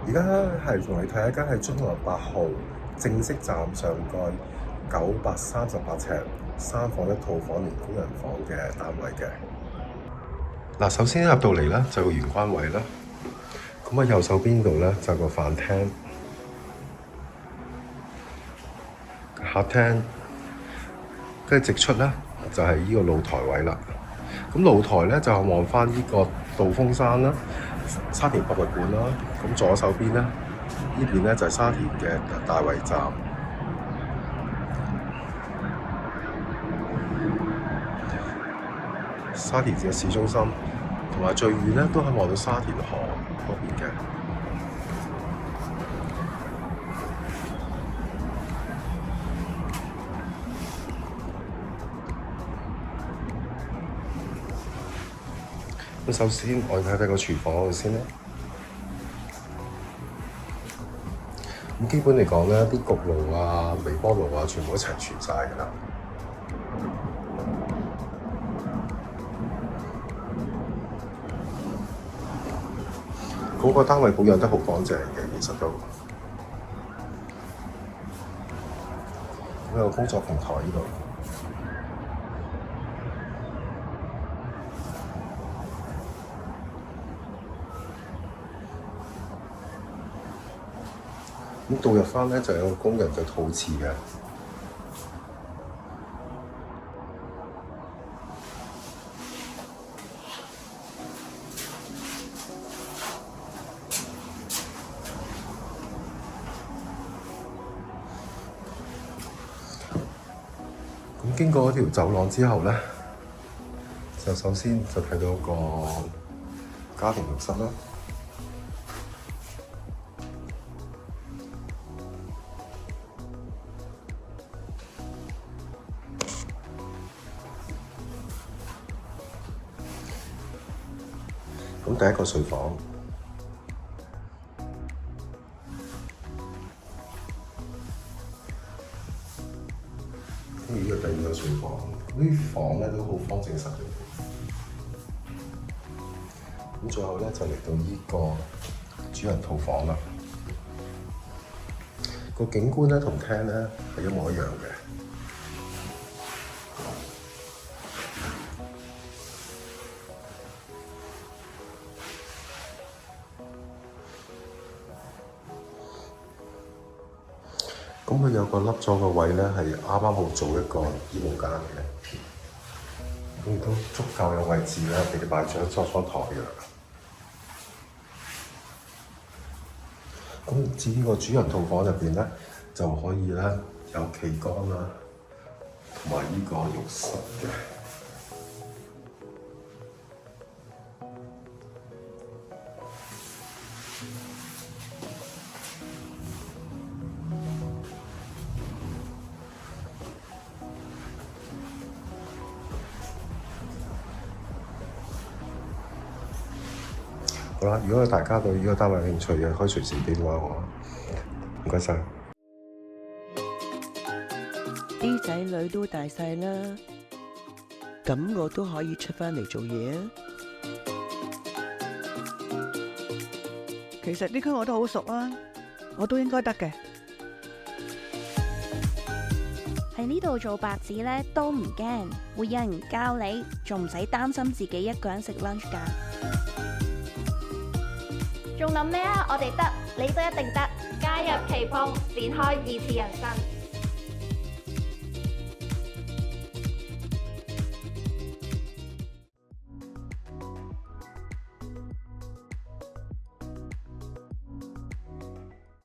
而家係同你睇一間係中環8號正式站上蓋938尺3房1套房連工人房嘅單位嘅。嗱，首先入到嚟咧就個玄關位啦，咁啊右手邊度咧就個飯廳、客廳，跟住直出咧就係呢個露台位啦。咁露台咧就望翻呢個道風山啦、沙田博物館啦。咁左手邊咧，呢邊咧就係沙田嘅大圍站。沙田嘅市中心，同埋最遠咧都係望到沙田河嗰邊嘅。咁首先我哋睇睇個廚房嗰度先啦。咁基本嚟講咧，啲焗爐啊、微波爐啊，全部一齊全晒㗎啦。嗰個單位保養得好乾淨嘅，其實都。咁有個工作平台呢度。咁導入翻咧就有個工人嘅套廁嘅。咁經過嗰條走廊之後咧，就首先就睇到個家庭浴室啦。咁第一個睡房，跟住呢個第二個睡房，呢啲房咧都好方正實嘅。咁最後咧就嚟到呢個主人套房啦。個景觀咧同廳咧係一模一樣嘅。咁佢有個凹咗個位咧，係啱啱好做一個衣帽間嘅，咁都足夠有位置咧，俾你擺張梳妝台嘅。咁至於個主人套房入邊咧，就可以咧有企缸啦，同埋呢個浴室嘅。好啦，如果大家對呢個單位有興趣嘅，可以隨時俾電話我。唔該晒。啲仔女都大晒啦，咁我都可以出返嚟做嘢啊！其實呢區我都好熟啊，我都應該得嘅。喺呢度做白紙呢都唔驚，會有人教你，仲唔使擔心自己一個人食 lunch 㗎。仲諗咩啊？我哋得，你都一定得。加入旗袍，展開2次人生。